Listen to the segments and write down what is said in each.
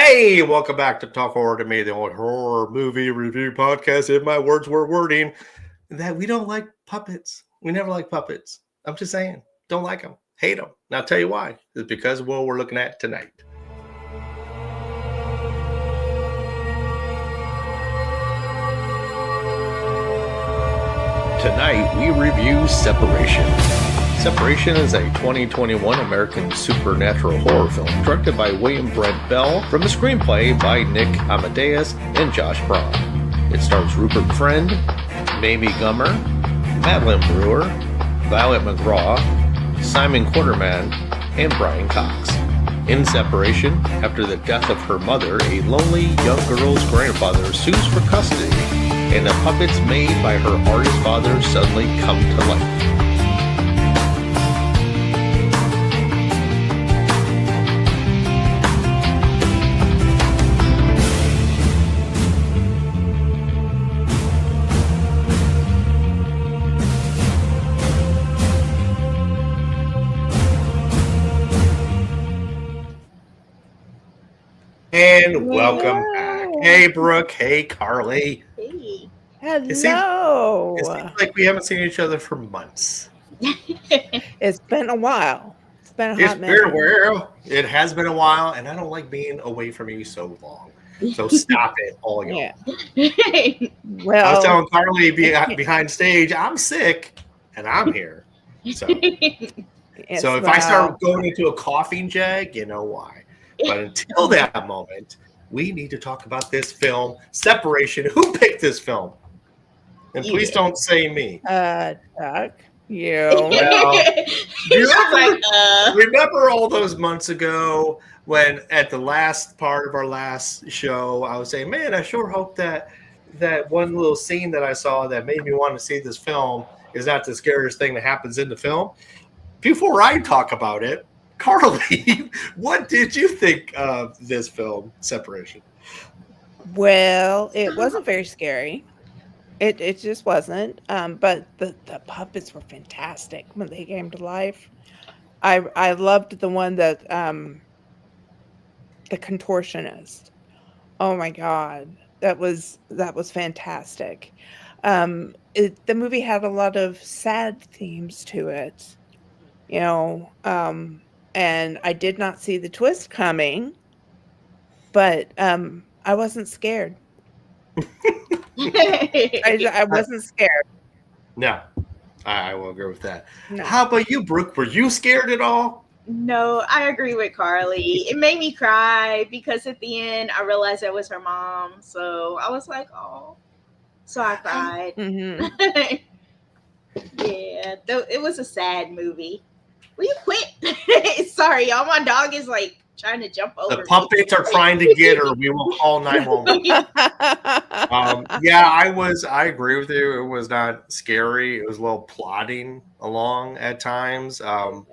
Hey, welcome back to Talk Horror to Me, the old horror movie review podcast. If my words were wording, that we don't like puppets. We never like puppets. I'm just saying, don't like them, hate them. And I'll tell you why. It's because of what we're looking at tonight. Tonight, we review Separation. Separation is a 2021 American supernatural horror film directed by William Brent Bell from a screenplay by Nick Amadeus and Josh Braun. It stars Rupert Friend, Mamie Gummer, Madeline Brewer, Violet McGraw, Simon Quarterman, and Brian Cox. In Separation, after the death of her mother, a lonely young girl's grandfather sues for custody, and the puppets made by her artist father suddenly come to life. And welcome back. Hey, Brooke. Hey, Carly. Hey. Hello. It seems like we haven't seen each other for months. It's been a while. It's been a hot minute. It has been a while, and I don't like being away from you so long. So stop it, all y'all. Yeah. Well, I was telling Carly behind stage, I'm sick, and I'm here. So, if I start going into a coughing jag, you know why. But until that moment, we need to talk about this film, Separation. Who picked this film? And please don't say me. Chuck, you. Well, remember all those months ago when at the last part of our last show, I was saying, man, I sure hope that one little scene that I saw that made me want to see this film is not the scariest thing that happens in the film. Before I talk about it, Carly, what did you think of this film, Separation? Well, it wasn't very scary. It just wasn't. But the puppets were fantastic when they came to life. I loved the one that the contortionist. Oh my God, that was fantastic. The movie had a lot of sad themes to it, you know. And I did not see the twist coming, but I wasn't scared. I wasn't scared. No, I will agree with that. No. How about you, Brooke? Were you scared at all? No, I agree with Carly. It made me cry because at the end I realized that was her mom. So I was like, oh. So I cried. Mm-hmm. Yeah, it was a sad movie. Will you quit? Sorry, y'all. My dog is like trying to jump over. The puppets are trying to get her. We will call 911. Yeah, I agree with you. It was not scary. It was a little plodding along at times. The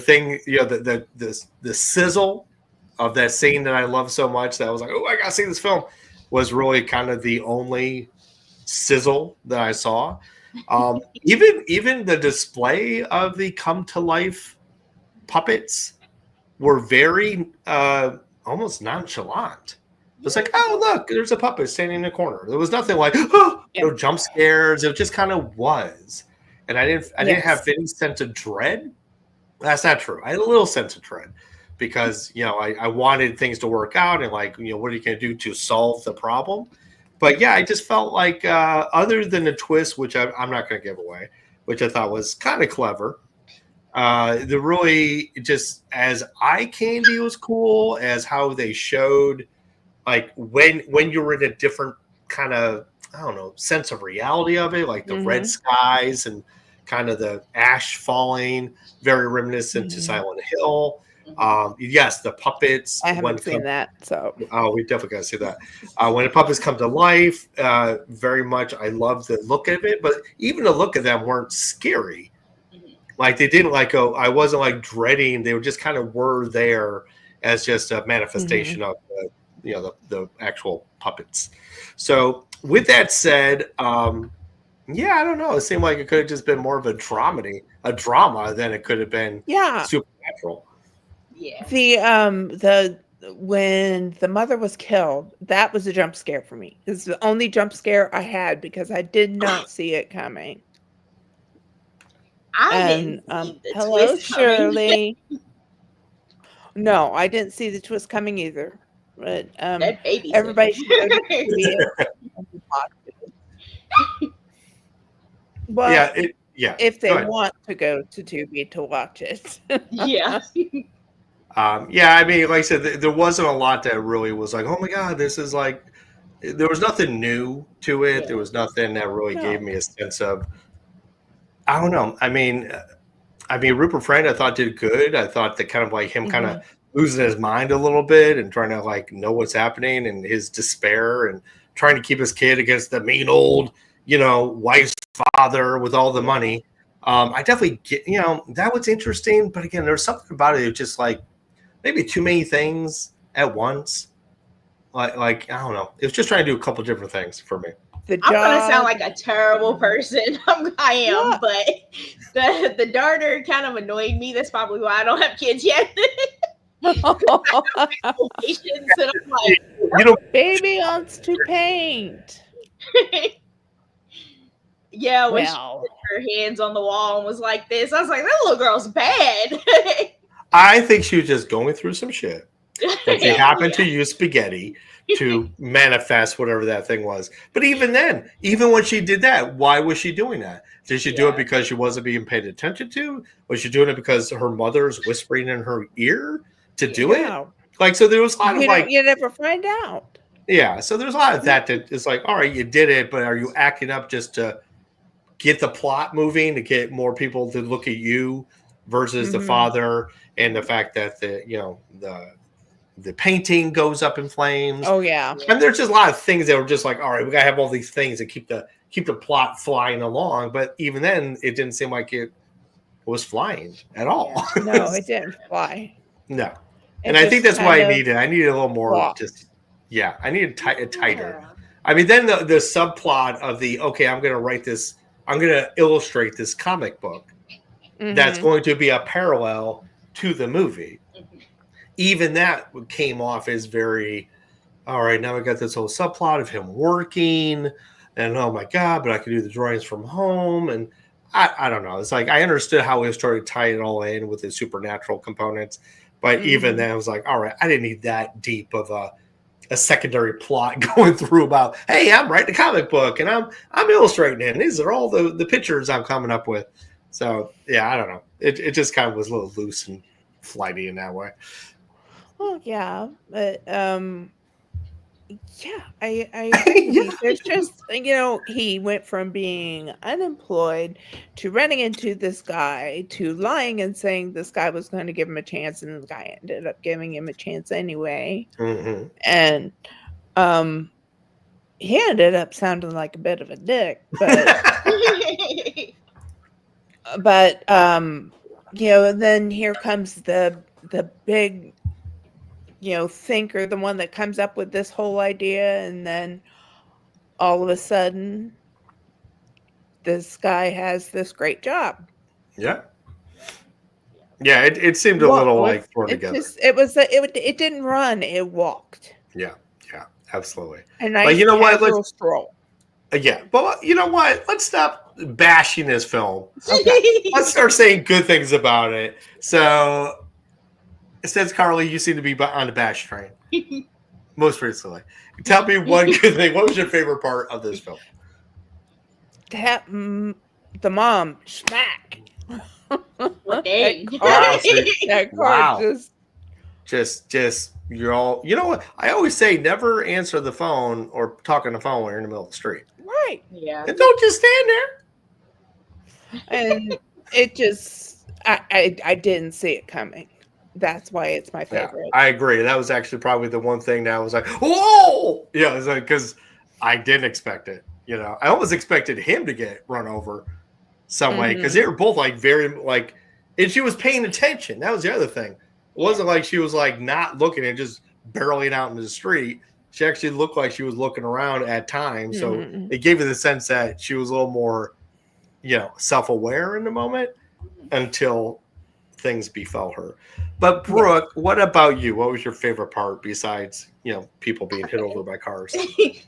thing, the sizzle of that scene that I love so much that I was like, oh, I gotta see this film, was really kind of the only sizzle that I saw. Even the display of the come to life puppets were very almost nonchalant. It was like, oh look, there's a puppet standing in the corner. There was nothing like no jump scares. It just kind of was, and I didn't have any sense of dread. That's not true. I had a little sense of dread because I wanted things to work out and what are you going to do to solve the problem. But yeah, I just felt like other than the twist, which I'm not going to give away, which I thought was kind of clever, the really just as eye candy was cool, as how they showed when you were in a different kind of, I don't know, sense of reality of it, like the red skies and kind of the ash falling, very reminiscent to Silent Hill. Yes, the puppets. I haven't seen that, so we definitely gotta see that. When the puppets come to life, very much. I love the look of it, but even the look of them weren't scary. Like they didn't I wasn't dreading. They were just kind of were there as just a manifestation of the actual puppets. So with that said, yeah, I don't know. It seemed like it could have just been more of a drama than it could have been supernatural. Yeah. The when the mother was killed, that was a jump scare for me. It's the only jump scare I had because I did not see it coming. I And didn't see the hello, twist coming. Shirley. No, I didn't see the twist coming either. But That baby. everybody should go to Tubi and watch it. Well, yeah. if they Go ahead. want to go to Tubi to watch it. Yeah. Yeah, I mean, like I said, there wasn't a lot that really was like, oh my God, this is like, there was nothing new to it. Yeah. There was nothing that really No. gave me a sense of, I don't know. I mean, Rupert Friend, I thought did good. I thought that kind of like him kind of losing his mind a little bit and trying to like know what's happening and his despair and trying to keep his kid against the mean old, wife's father with all the money. I definitely get, that was interesting. But again, there's something about it. It's just like maybe too many things at once. Like I don't know. It was just trying to do a couple different things for me. I'm gonna sound like a terrible person. I am, What? but the daughter kind of annoyed me. That's probably why I don't have kids yet. And I'm like, baby wants to paint. Yeah, when she Well, put her hands on the wall and was like this, I was like, that little girl's bad. I think she was just going through some shit. That she happened to use spaghetti to manifest whatever that thing was. But even then, even when she did that, why was she doing that? Did she do it because she wasn't being paid attention to? Was she doing it because her mother's whispering in her ear to do it? Like, so there was a lot of like, you never find out. Yeah, so there's a lot of that it's like, all right, you did it, but are you acting up just to get the plot moving, to get more people to look at you versus the father, and the fact that the painting goes up in flames. Oh yeah. And there's just a lot of things that were just like, all right, we gotta have all these things to keep the plot flying along. But even then, it didn't seem like it was flying at all. No, it didn't fly. No. And I think that's why I needed a little more walked. I needed it tighter. Yeah. I mean, then the subplot of I'm going to write this, I'm going to illustrate this comic book that's going to be a parallel to the movie. Even that came off as very, all right, now we got this whole subplot of him working, and oh my God, but I can do the drawings from home. And I don't know. It's like, I understood how he was trying to tie it all in with his supernatural components. But even then, I was like, all right, I didn't need that deep of a secondary plot going through about, hey, I'm writing a comic book and I'm illustrating it. And these are all the pictures I'm coming up with. So, yeah, I don't know. It just kind of was a little loose and flighty in that way. Well, yeah. But, yeah, I agree. There's just, he went from being unemployed to running into this guy to lying and saying this guy was going to give him a chance, and the guy ended up giving him a chance anyway. And he ended up sounding like a bit of a dick, but then here comes the big thinker, the one that comes up with this whole idea, and then all of a sudden this guy has this great job. Yeah, it seemed a little like thrown together. It didn't run, it walked. Yeah, absolutely. And but you know what, let's stroll. But you know what, let's stop bashing this film. Okay. Let's start saying good things about it. So since Carly, you seem to be on the bash train most recently. Tell me one good thing. What was your favorite part of this film? The mom smack. That car just you're all. You know what? I always say never answer the phone or talk on the phone when you're in the middle of the street. Right. Yeah. And don't just stand there. And it just, I didn't see it coming. That's why it's my favorite. Yeah, I agree. That was actually probably the one thing that I was like, whoa! Yeah, it's like, because I didn't expect it. I almost expected him to get run over some way, because they were both like very like, and she was paying attention. That was the other thing. It wasn't like she was like not looking and just barreling out into the street. She actually looked like she was looking around at times. So it gave you the sense that she was a little more, self-aware in the moment until things befell her. But Brooke, what about you? What was your favorite part besides, people being hit over by cars?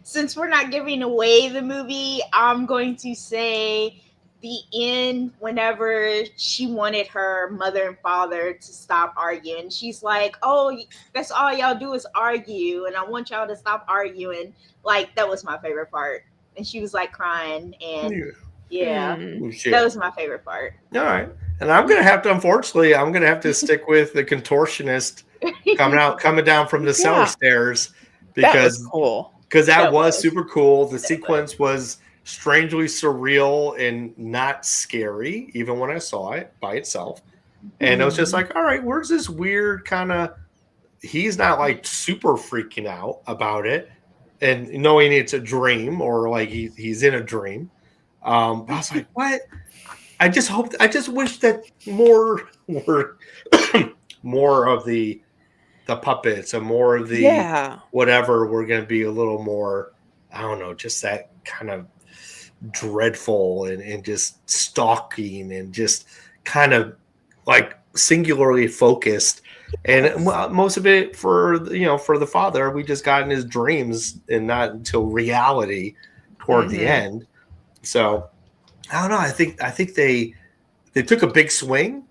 Since we're not giving away the movie, I'm going to say the end whenever she wanted her mother and father to stop arguing. She's like, oh, that's all y'all do is argue, and I want y'all to stop arguing. Like, that was my favorite part. And she was like crying, and that was my favorite part. All right. And I'm going to have to, unfortunately, I'm going to have to stick with the contortionist coming down from the cellar stairs, because that was cool. Because that was super cool. The sequence was strangely surreal and not scary, even when I saw it by itself. And it was just like, all right, where's this weird kind of, he's not like super freaking out about it and knowing it's a dream, or like he's in a dream. I was like, what? I just wish that more were more of the puppets and more of the whatever were going to be a little more, I don't know, just that kind of dreadful and just stalking and just kind of like singularly focused. And most of it for the father, we just got in his dreams and not until reality toward the end. So I don't know. I think they took a big swing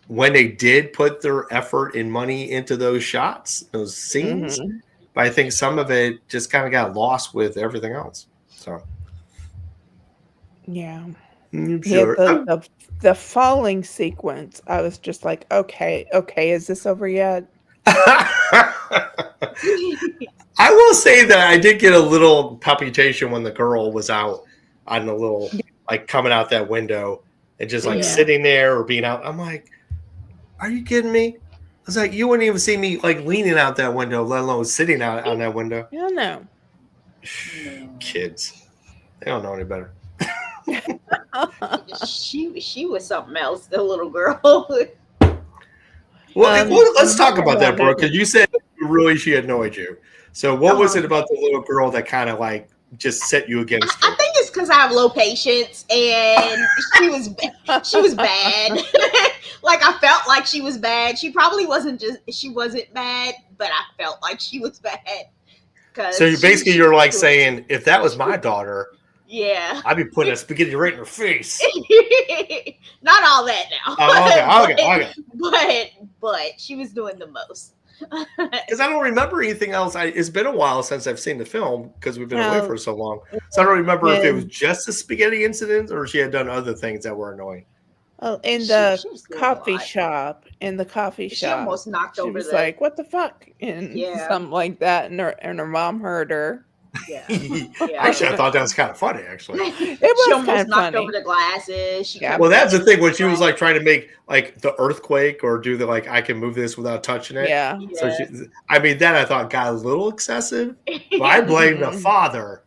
when they did put their effort and money into those shots, those scenes. But I think some of it just kind of got lost with everything else. So sure. The falling sequence, I was just like, okay, is this over yet? I will say that I did get a little palpitation when the girl was out on the little, like, coming out that window and just like sitting there or being out. I'm like, are you kidding me? I was like, you wouldn't even see me like leaning out that window, let alone sitting out on that window. Yeah, no. Kids, they don't know any better. She was something else, the little girl. Well, let's talk about that, Brooke, because you said really she annoyed you. So what was it about the little girl that kind of like just set you against her? I think it's because I have low patience, and she was bad. Like, I felt like she was bad. She probably wasn't bad, but I felt like she was bad. So you're like saying, if that was my daughter, I'd be putting a spaghetti right in her face. Not all that now. Oh, okay. But she was doing the most. Because I don't remember anything else. It's been a while since I've seen the film because we've been away for so long. So I don't remember if it was just a spaghetti incident or she had done other things that were annoying. Oh, in the coffee shop. She almost knocked over was like, what the fuck? And something like that. And her mom heard her. Yeah. Actually, I thought that was kind of funny, actually. It was she almost knocked funny. over the glasses. Well, that's the thing when she was like trying to make like the earthquake or do the like I can move this without touching it. Yeah. So that I thought got a little excessive. But I blame the father,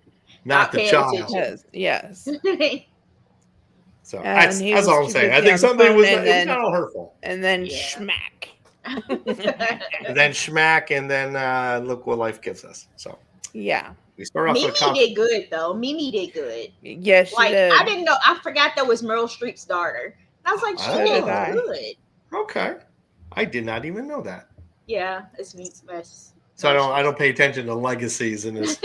not the child. Yes. So that's all I'm saying. I think something was kind of hurtful. And then smack. And then smack, and then look what life gives us. So we start off. Mamie did good though. Mamie did good. Yes, she did. I didn't know. I forgot that was Meryl Streep's daughter. I was like, she did good. Okay, I did not even know that. Yeah, it's so I don't pay attention to legacies in this.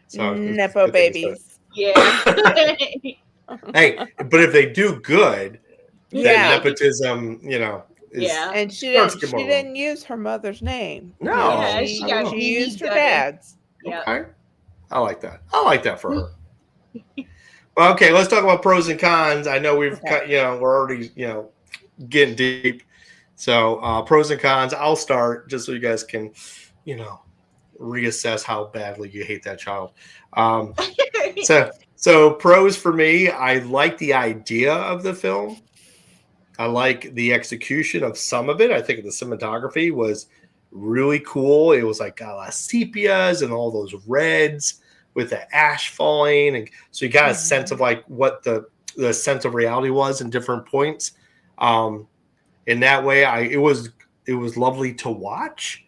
So Nepo babies. Yeah. Hey, but if they do good, then nepotism, is, and she didn't use her mother's name. No, she used her dad's. Okay, I like that. I like that for her. Well, okay, let's talk about pros and cons. I know we're already getting deep. So pros and cons. I'll start just so you guys can, reassess how badly you hate that child. So pros for me, I like the idea of the film. I like the execution of some of it. I think the cinematography was really cool. It was like a lot of sepias and all those reds with the ash falling. And so you got a sense of like what the sense of reality was in different points. In that way, it was lovely to watch.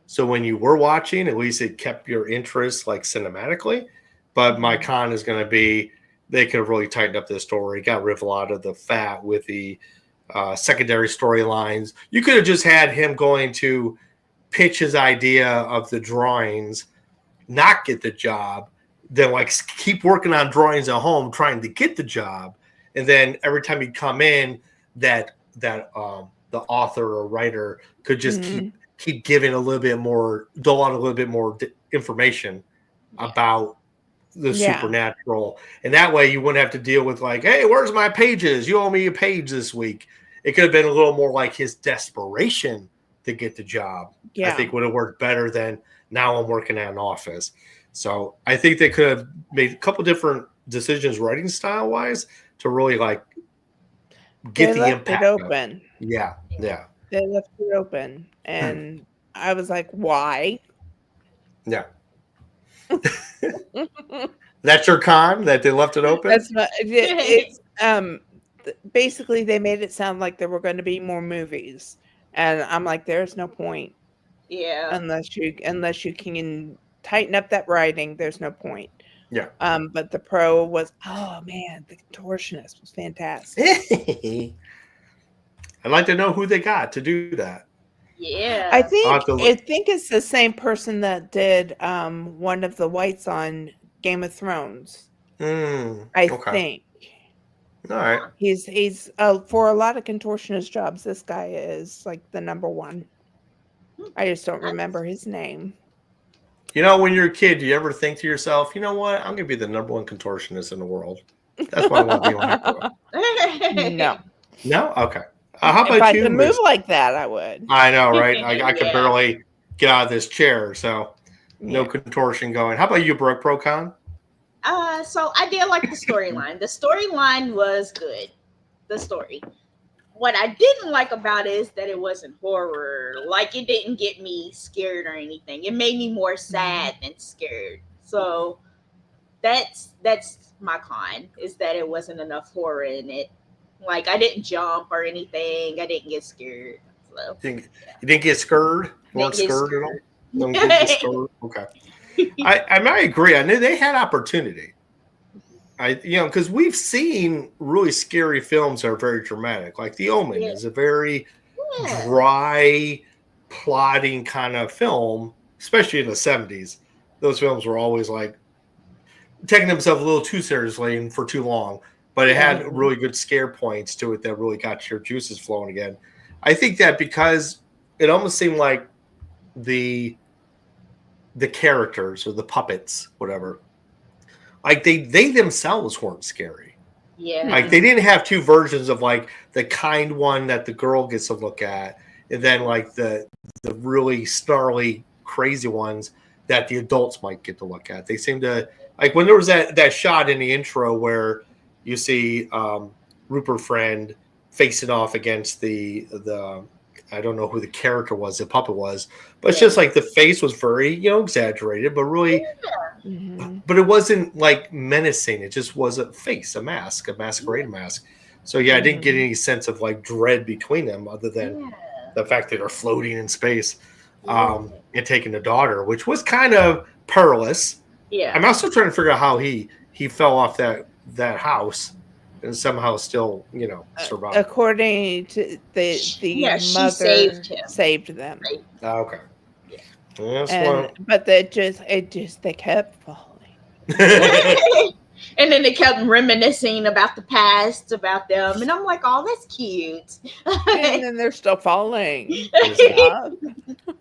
So when you were watching, at least it kept your interest like cinematically. But my con is going to be they could have really tightened up this story, got rid of a lot of the fat with the secondary storylines. You could have just had him going to pitch his idea of the drawings, not get the job, then like keep working on drawings at home, trying to get the job, and then every time he'd come in, that the author or writer could just keep giving a little bit more, dole out a little bit more information about the supernatural, and that way you wouldn't have to deal with like, hey, where's my pages? You owe me a page this week. It could have been a little more like his desperation to get the job. I think would have worked better than now I'm working at an office. So I think they could have made a couple different decisions writing style wise to really like get the impact. It open. Yeah. They left it open, and I was like, why? Yeah. That's your con, that they left it open? That's not, it's basically they made it sound like there were going to be more movies, and I'm like, there's no point. Yeah. Unless you can tighten up that writing, there's no point. Yeah. But the pro was, oh man, the contortionist was fantastic. I'd like to know who they got to do that. Yeah. I think it's the same person that did one of the whites on Game of Thrones. I think. All right. He's for a lot of contortionist jobs, this guy is like the number one. I just don't remember his name. You know, when you're a kid, do you ever think to yourself, you know what? I'm going to be the number one contortionist in the world. That's what I want to be when I grow up. No. No? Okay. How about if I you? could move like that, I would. I know, right? I could barely get out of this chair, so no contortion going. How about you, Brooke? Pro con? So I did like the storyline. The storyline was good. The story. What I didn't like about it is that it wasn't horror. Like, it didn't get me scared or anything. It made me more sad than scared. So that's my con, is that it wasn't enough horror in it. Like, I didn't jump or anything. I didn't get scared. So you didn't get scared? You weren't scared at all? You didn't get scared? Okay. I might agree. I knew they had opportunity. Because we've seen really scary films that are very dramatic. Like The Omen is a very dry, plotting kind of film, especially in the 70s. Those films were always like taking themselves a little too seriously and for too long. But it had really good scare points to it that really got your juices flowing again. I think that because it almost seemed like the characters or the puppets, whatever, like they themselves weren't scary. Yeah. Like they didn't have two versions of like the kind one that the girl gets to look at, and then like the really snarly, crazy ones that the adults might get to look at. They seem to, like when there was that shot in the intro where you see Rupert Friend facing off against the I don't know who the character was, the puppet was, but it's just like the face was very, exaggerated, but really, but it wasn't like menacing. It just was a face, a mask, a masquerade mask. So I didn't get any sense of like dread between them other than the fact that they're floating in space and taking the daughter, which was kind of perilous. Yeah. I'm also trying to figure out how he fell off that house and somehow still, survived. According to the mother saved them. Oh, okay. Yeah. But they kept falling. And then they kept reminiscing about the past, about them, and I'm like, "Oh, that's cute." And then they're still falling.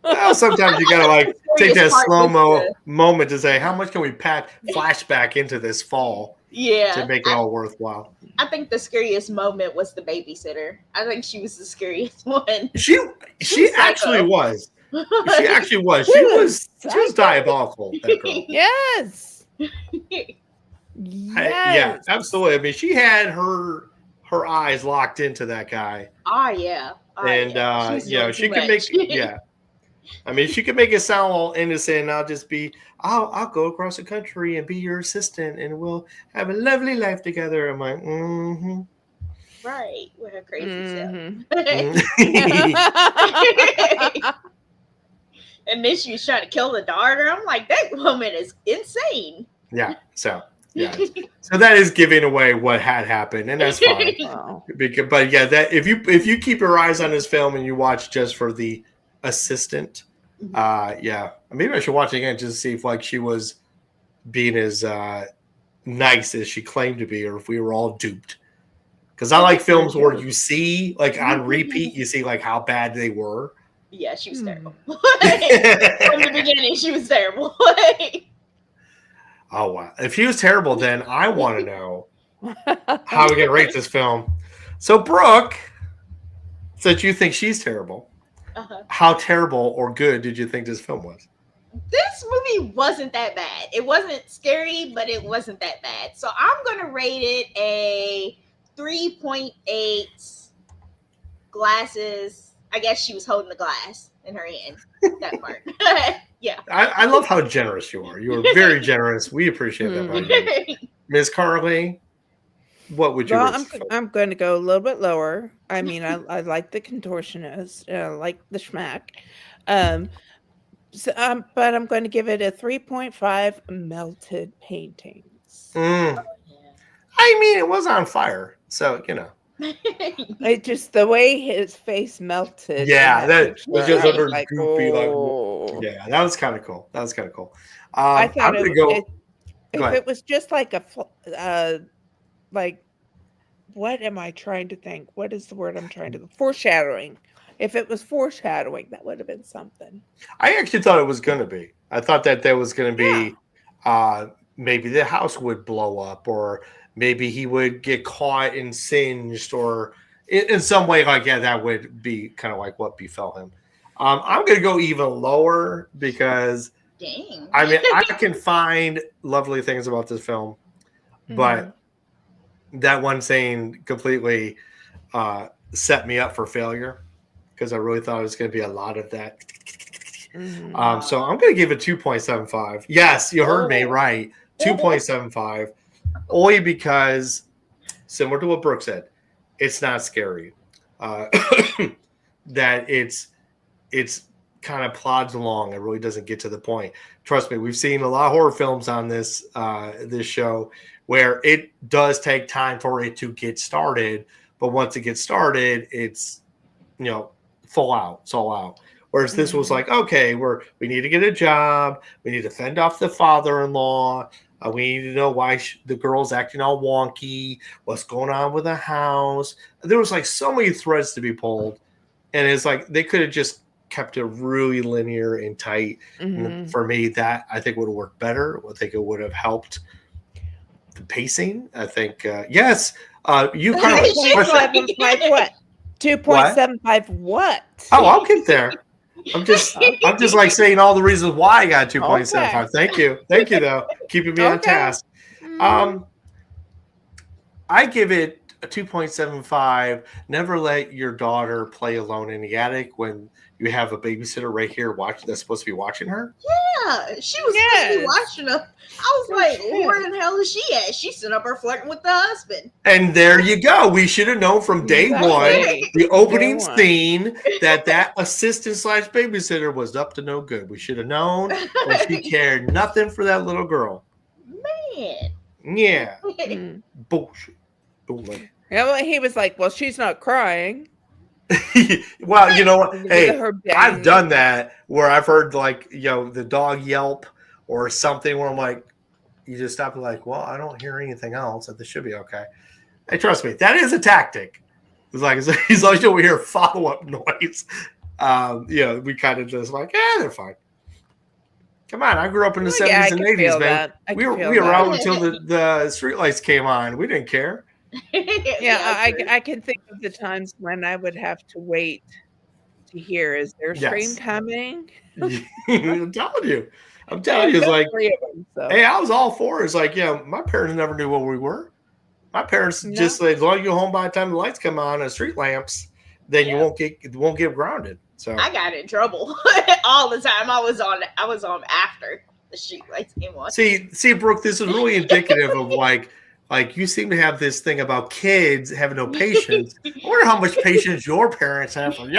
Well, sometimes you gotta like take that slow-mo moment to say, how much can we pack flashback into this fall? Yeah, to make it all worthwhile. I think the scariest moment was the babysitter. I think she was the scariest one. She actually was. She actually was. She was diabolical. That girl. Yes. Yeah, absolutely. I mean, she had her eyes locked into that guy. Oh yeah. She could make I mean, she could make it sound all innocent. I'll go across the country and be your assistant, and we'll have a lovely life together. I'm like, right, with her crazy self. And then she was trying to kill the daughter. I'm like, that woman is insane. Yeah. So Yeah. So that is giving away what had happened, and that's fine. Wow. But yeah, that if you keep your eyes on this film and you watch just for the assistant, yeah, maybe I should watch it again just to see if like she was being as nice as she claimed to be, or if we were all duped. Because I like films where you see like on repeat, you see like how bad they were. Yeah, she was terrible. From the beginning, she was terrible. Oh wow! If she was terrible, then I want to know how we can rate this film. So, Brooke, since you think she's terrible, how terrible or good did you think this film was? This movie wasn't that bad. It wasn't scary, but it wasn't that bad. So I'm gonna rate it a 3.8 glasses. I guess she was holding the glass in her hand. That part. Yeah. I love how generous you are. You are very generous. We appreciate that, by the way. Ms. Carly, what would you rate? I'm going to go a little bit lower. I mean, I like the contortionist, like the schmack. But I'm going to give it a 3.5 melted paintings. I mean, it was on fire, so you know. It just the way his face melted. Yeah, that was just under like, goopy. oh. Like, yeah, that was kind of cool. That was kind of cool. I thought if it was just like like, what am I trying to think? What is the word I'm trying to foreshadowing? If it was foreshadowing, that would have been something. I actually thought it was going to be. I thought that there was going to be maybe the house would blow up, or maybe he would get caught and singed, or in some way like that would be kind of like what befell him. I'm going to go even lower because dang. I mean, I can find lovely things about this film, but that one scene completely set me up for failure. Because I really thought it was going to be a lot of that. So I'm going to give it 2.75. Yes, you heard me right. 2.75. Only because, similar to what Brooke said, it's not scary. That it's kind of plods along. It really doesn't get to the point. Trust me, we've seen a lot of horror films on this show where it does take time for it to get started. But once it gets started, it's, full out. It's all out. Whereas this was like, okay, we need to get a job. We need to fend off the father-in-law. We need to know why the girl's acting all wonky. What's going on with the house? There was like so many threads to be pulled. And it's like they could have just kept it really linear and tight. And for me, that I think would have worked better. I think it would have helped the pacing. I think, yes. You kind of what? 2.75 what? Oh, I'll get there. I'm just like saying all the reasons why I got 2.75. Okay. Thank you though, keeping me on task. I give it a 2.75. Never let your daughter play alone in the attic when you have a babysitter right here that's supposed to be watching her. Yeah, she was supposed to be watching her. I was like, where the hell is she at? She's sitting up there flirting with the husband. And there you go. We should have known from day one, the opening scene, that assistant / babysitter was up to no good. We should have known that she cared nothing for that little girl. Man. Yeah. Bullshit. Yeah, well, he was like, well, she's not crying. Well, you know what? Hey, I've done that where I've heard like, the dog yelp or something where I'm like, you just stop and like, well, I don't hear anything else. This should be okay. Hey, trust me, that is a tactic. It's like, he's like, we hear follow-up noise. We kind of just like, they're fine. Come on, I grew up in the 70s and 80s, man. We were out until the streetlights came on. We didn't care. I can think of the times when I would have to wait to hear, is there a scream coming? I'm telling you. It's like, hey, I was all for it. It's like, my parents never knew where we were. My parents just said, as long as you're home by the time the lights come on and street lamps, then you won't get grounded. So I got in trouble all the time. I was on after the street lights came on. See, Brooke, this is really indicative of like you seem to have this thing about kids having no patience. I wonder how much patience your parents have for you.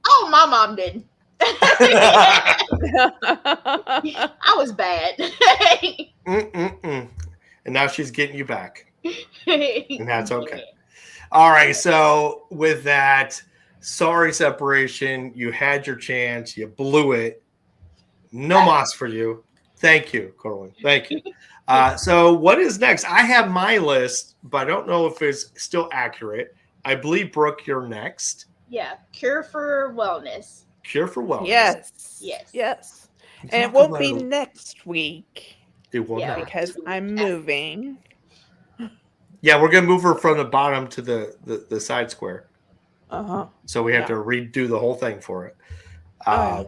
Oh, my mom didn't. I was bad. and now she's getting you back. And that's okay. All right. So with that, sorry, separation. You had your chance. You blew it. No moss for you. Thank you, Corwin. Thank you. So what is next? I have my list, but I don't know if it's still accurate. I believe, Brooke, you're next. Yeah. Cure for Wellness. Cure for Wellness. Yes. And it won't be next week. It will not. Because I'm moving. Yeah, we're going to move her from the bottom to the side square. Uh-huh. So we have to redo the whole thing for it. Yeah.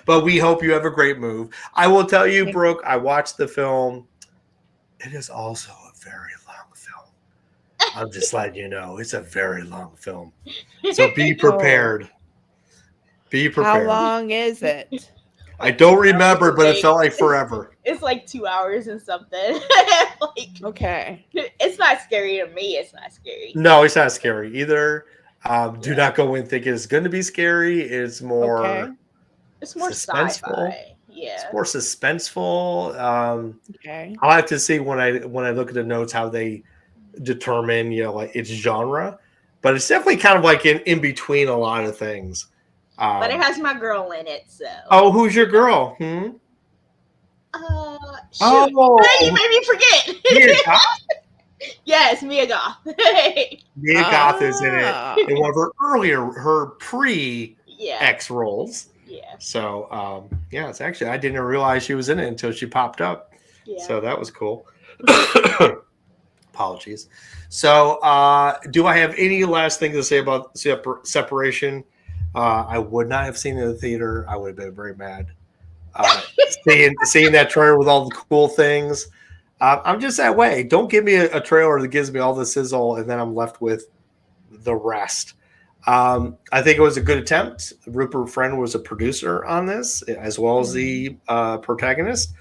But we hope you have a great move. I will tell you, Brooke, I watched the film. It is also a very long film. I'm just letting you know, it's a very long film. So be prepared. Be prepared. How long is it? I don't remember, but it felt like forever. It's like 2 hours and something. Okay. It's not scary to me. It's not scary. No, it's not scary either. Do not go in thinking it's going to be scary. It's more It's more suspenseful. Sci-fi. Yeah. It's more suspenseful. Okay. I'll have to see when I look at the notes how they determine, like its genre. But it's definitely kind of like in between a lot of things. But it has my girl in it, so. Oh, who's your girl? Shoot. Oh, you made me forget. Mia Goth? Yes, Mia Goth. Mia Goth is in it in one of her pre-X roles. Yeah. So, it's actually, I didn't realize she was in it until she popped up. Yeah. So that was cool. Apologies. So, do I have any last thing to say about Separation? I would not have seen it in the theater. I would have been very mad. Seeing that trailer with all the cool things. I'm just that way. Don't give me a trailer that gives me all the sizzle and then I'm left with the rest. I think it was a good attempt. Rupert Friend was a producer on this as well as the protagonist.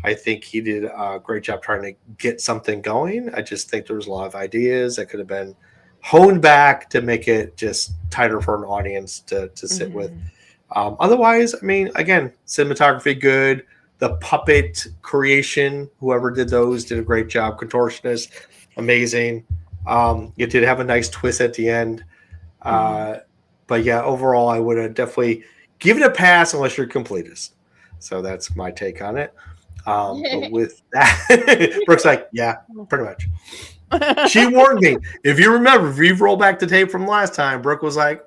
I think he did a great job trying to get something going. I just think there was a lot of ideas that could have been honed back to make it just tighter for an audience to sit with. Otherwise, I mean, again, cinematography good. The puppet creation, whoever did those, did a great job. Contortionist, amazing. It did have a nice twist at the end. But yeah, overall, I would have definitely given it a pass unless you're a completist. So that's my take on it. But with that, Brooke's like, yeah, pretty much. She warned me. If you remember, if you roll back the tape from last time, Brooke was like,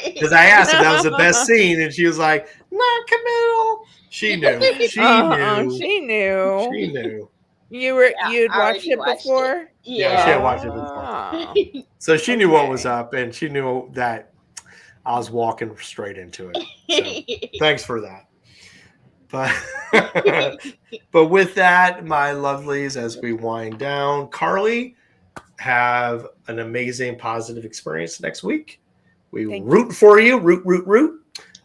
because I asked if that was the best scene, and she was like, not committal. She knew. She knew. You'd watched it before? Yeah, she had watched it before. So she knew what was up, and she knew that I was walking straight into it. So thanks for that. But with that, my lovelies, as we wind down, Carly, have an amazing, positive experience next week. We root for you, root.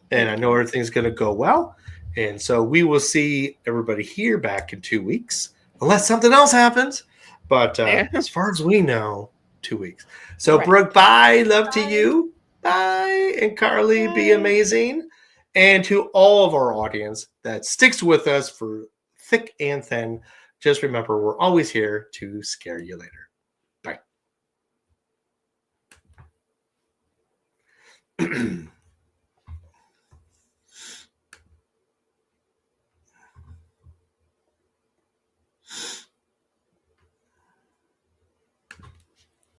And I know everything's going to go well. And so we will see everybody here back in 2 weeks, unless something else happens. But as far as we know, 2 weeks. So, Brooke, bye. Love to you. Bye. And Carly, be amazing. And to all of our audience that sticks with us for thick and thin, just remember, we're always here to scare you later. Bye.